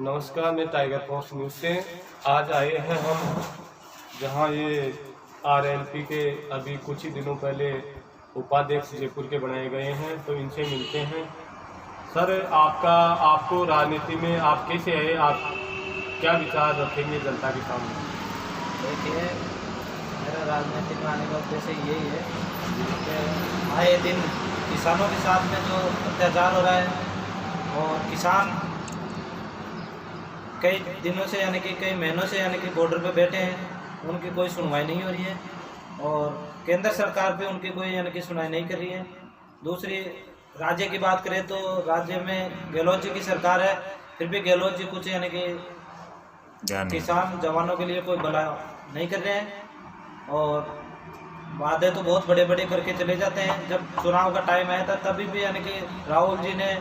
नमस्कार, मैं tiger post news से आज आए हैं हम जहां ये आरएलपी के अभी कुछ ही दिनों पहले उपाध्यक्ष जयपुर के बनाए गए हैं, तो इनसे मिलते हैं। सर, आपको राजनीति में आप कैसे आए, आप क्या विचार रखेंगे जनता के सामने? देखिए, मेरा राजनीति में आने का उद्देश्य यही है कि आए दिन किसानों के साथ में जो अत्याचार हो रहा है और किसान कई दिनों से यानी कि कई महीनों से यानी कि बॉर्डर पे बैठे हैं, उनकी कोई सुनवाई नहीं हो रही है और केंद्र सरकार पे उनकी कोई यानी कि सुनवाई नहीं कर रही है। दूसरी राज्य की बात करें तो राज्य में गहलोत जी की सरकार है, फिर भी गहलोत जी कुछ यानी कि किसान जवानों के लिए कोई भला नहीं कर रहे हैं और वादे तो बहुत बड़े बड़े करके चले जाते हैं। जब चुनाव का टाइम आया था तभी भी यानी कि राहुल जी ने,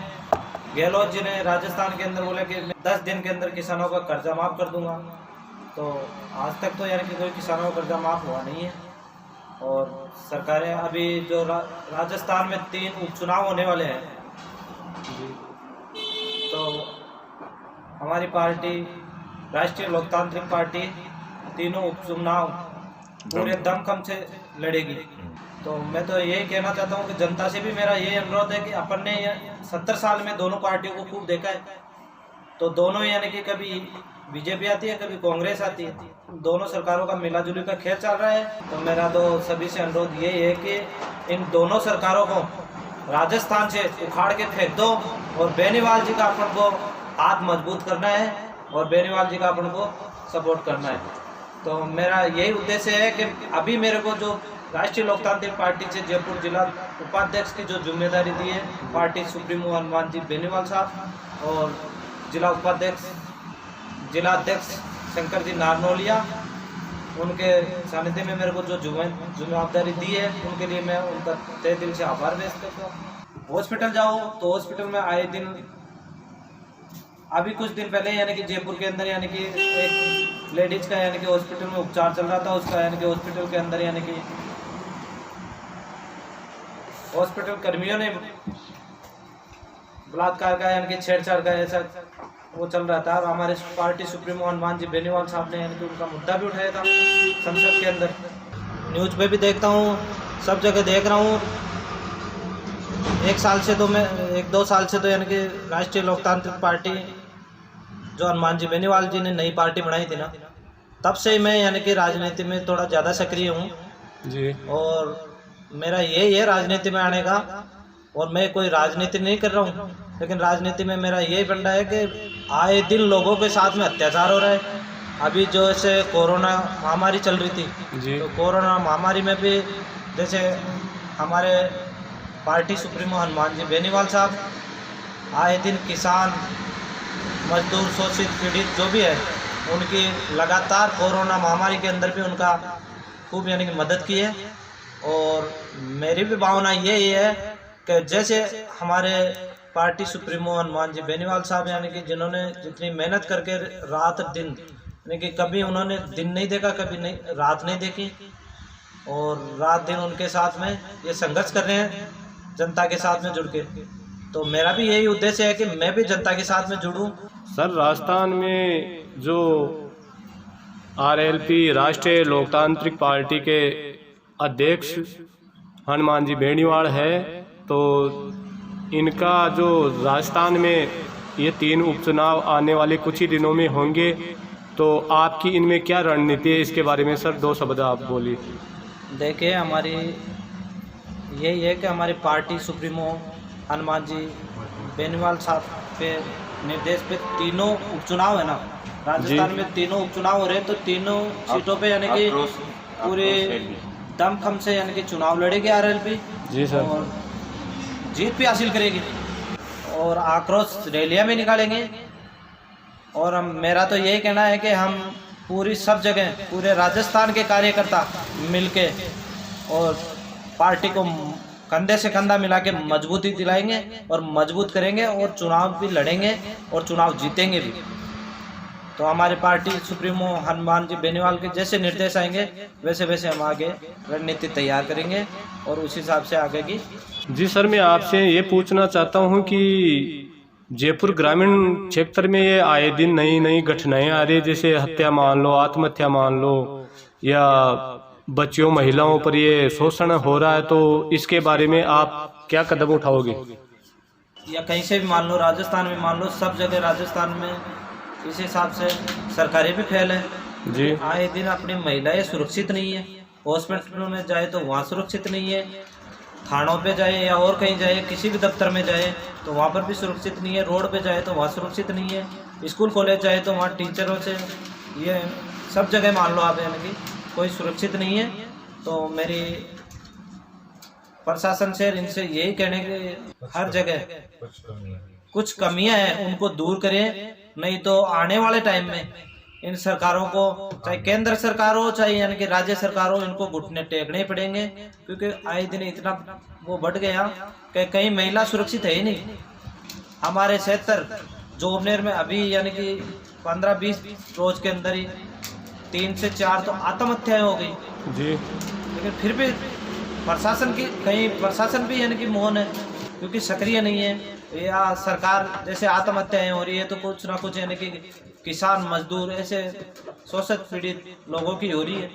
गहलोत जी ने राजस्थान के अंदर बोला कि मैं 10 दिन के अंदर किसानों का कर्जा माफ़ कर दूंगा, तो आज तक तो यानी कि कोई किसानों का कर्जा माफ़ हुआ नहीं है। और सरकारें अभी जो राजस्थान में 3 उपचुनाव होने वाले हैं, तो हमारी पार्टी राष्ट्रीय लोकतांत्रिक पार्टी तीनों उपचुनाव पूरे दमखम से लड़ेगी। तो मैं तो यही कहना चाहता हूँ कि जनता से भी मेरा यही अनुरोध है कि अपन ने 70 साल में दोनों पार्टियों को खूब देखा है, तो दोनों यानी कि कभी बीजेपी आती है, कभी कांग्रेस आती है, दोनों सरकारों का मिलाजुली का खेल चल रहा है। तो मेरा तो सभी से अनुरोध यही है कि इन दोनों सरकारों को राजस्थान से उखाड़ के फेंक दो और बेनीवाल जी का अपन को हाथ मजबूत करना है और बेनीवाल जी का अपन को सपोर्ट करना है। तो मेरा यही उद्देश्य है कि अभी मेरे को जो राष्ट्रीय लोकतांत्रिक पार्टी से जयपुर जिला उपाध्यक्ष की जो जिम्मेदारी दी है पार्टी सुप्रीमो हनुमान जी बेनीवाल साहब और जिला अध्यक्ष शंकर जी नारनौलिया, उनके सानिध्य में मेरे को जो जिम्मेदारी दी है उनके लिए मैं उनका तहे दिल से आभार व्यक्त करता हूँ। हॉस्पिटल जाओ तो हॉस्पिटल में आए दिन, अभी कुछ दिन पहले यानी कि जयपुर के अंदर यानी कि एक लेडीज का यानी कि हॉस्पिटल में उपचार चल रहा था, उसका यानी कि हॉस्पिटल के अंदर यानी कि हॉस्पिटल कर्मियों ने बलात्कार का यानी कि छेड़छाड़ का ऐसा वो चल रहा था और हमारे पार्टी सुप्रीमो हनुमान जी बेनीवाल साहब ने यानी कि उनका मुद्दा भी उठाया था संसद के अंदर। न्यूज़ पे भी देखता हूँ, सब जगह देख रहा हूँ। 1 साल से तो मैं 1-2 साल से तो यानी कि राष्ट्रीय लोकतांत्रिक पार्टी जो हनुमान जी बेनीवाल जी ने नई पार्टी बनाई थी ना, तब से मैं यानी कि राजनीति में थोड़ा ज़्यादा सक्रिय हूँ जी। और मेरा यही है राजनीति में आने का, और मैं कोई राजनीति नहीं कर रहा हूँ, लेकिन राजनीति में मेरा यही फंडा है कि आए दिन लोगों के साथ में अत्याचार हो रहा है। अभी जो ऐसे कोरोना महामारी चल रही थी जी, तो कोरोना महामारी में भी जैसे हमारे पार्टी सुप्रीमो हनुमान जी बेनीवाल साहब आए दिन किसान, मजदूर, शोषित, पीड़ित जो भी है उनकी लगातार कोरोना महामारी के अंदर भी उनका खूब यानी कि मदद की है। और मेरी भी भावना यही है कि जैसे हमारे पार्टी सुप्रीमो हनुमान जी बेनीवाल साहब यानी कि जिन्होंने जितनी मेहनत करके रात दिन यानी कि कभी उन्होंने दिन नहीं देखा, कभी नहीं रात नहीं देखी, और रात दिन उनके साथ में ये संघर्ष कर रहे हैं जनता के साथ में जुड़ के। तो मेरा भी यही उद्देश्य है कि मैं भी जनता के साथ में जुड़ूं। सर, राजस्थान में जो आरएलपी राष्ट्रीय लोकतांत्रिक पार्टी के अध्यक्ष हनुमान जी बेनीवाल है, तो इनका जो राजस्थान में ये 3 उपचुनाव आने वाले कुछ ही दिनों में होंगे, तो आपकी इनमें क्या रणनीति है, इसके बारे में सर 2 शब्द आप बोलिए। देखिए, हमारी यही है कि हमारी पार्टी सुप्रीमो हनुमान जी बेनीवाल साहब के निर्देश पे तीनों उपचुनाव है ना, राजस्थान में तीनों उपचुनाव हो रहे हैं, तो तीनों सीटों पे यानी कि पूरे दमखम से यानी कि चुनाव लड़ेगी आरएलपी जी सर, और जीत भी हासिल करेगी और आक्रोश रैलियां भी निकालेंगे। और मेरा तो यही कहना है कि हम पूरी सब जगह पूरे राजस्थान के कार्यकर्ता मिलके और पार्टी को कंधे से कंधा मिला के मजबूती दिलाएंगे और मजबूत करेंगे और चुनाव भी लड़ेंगे और चुनाव जीतेंगे भी। तो हमारी पार्टी सुप्रीमो हनुमान जी बेनीवाल के जैसे निर्देश आएंगे वैसे वैसे हम आगे रणनीति तैयार करेंगे और उस हिसाब से आगे की। जी सर, मैं आपसे ये पूछना चाहता हूँ कि जयपुर ग्रामीण क्षेत्र में ये आए दिन नई नई घटनाएं आ रही, जैसे हत्या मान लो, आत्महत्या मान लो, या बच्चियों महिलाओं पर ये शोषण हो रहा है, तो इसके बारे में आप क्या कदम उठाओगे? या कहीं से भी मान लो, राजस्थान में मान लो, सब जगह राजस्थान में इस हिसाब से सरकारें भी फेल है जी। आए दिन अपनी महिलाएं सुरक्षित नहीं है। हॉस्पिटलों में जाए तो वहाँ सुरक्षित नहीं है, थानों पे जाए या और कहीं जाए, किसी भी दफ्तर में जाए तो वहाँ पर भी सुरक्षित नहीं है, रोड पे जाए तो वहाँ सुरक्षित नहीं है, स्कूल कॉलेज जाए तो वहाँ टीचरों से ये सब जगह मान लो आप, यानी कि कोई सुरक्षित नहीं है। तो मेरी प्रशासन से इनसे यही कहने के हर जगह कुछ कमियां हैं उनको दूर करें, नहीं तो आने वाले टाइम में इन सरकारों को, चाहे केंद्र सरकार हो चाहे यानी कि राज्य सरकार हो, इनको घुटने टेकने पड़ेंगे, क्योंकि आए दिन इतना वो बढ़ गया कि कहीं महिला सुरक्षित है ही नहीं। हमारे क्षेत्र जोबनेर में अभी यानी कि 15-20 रोज के अंदर ही 3 से 4 तो आत्महत्याएं हो गई जी। लेकिन फिर भी प्रशासन की, कहीं प्रशासन भी यानी कि मौन है, क्योंकि सक्रिय नहीं है। या सरकार जैसे आत्महत्याएं हो रही है तो कुछ ना कुछ यानी कि किसान मजदूर ऐसे शोषित पीड़ित लोगों की हो रही है।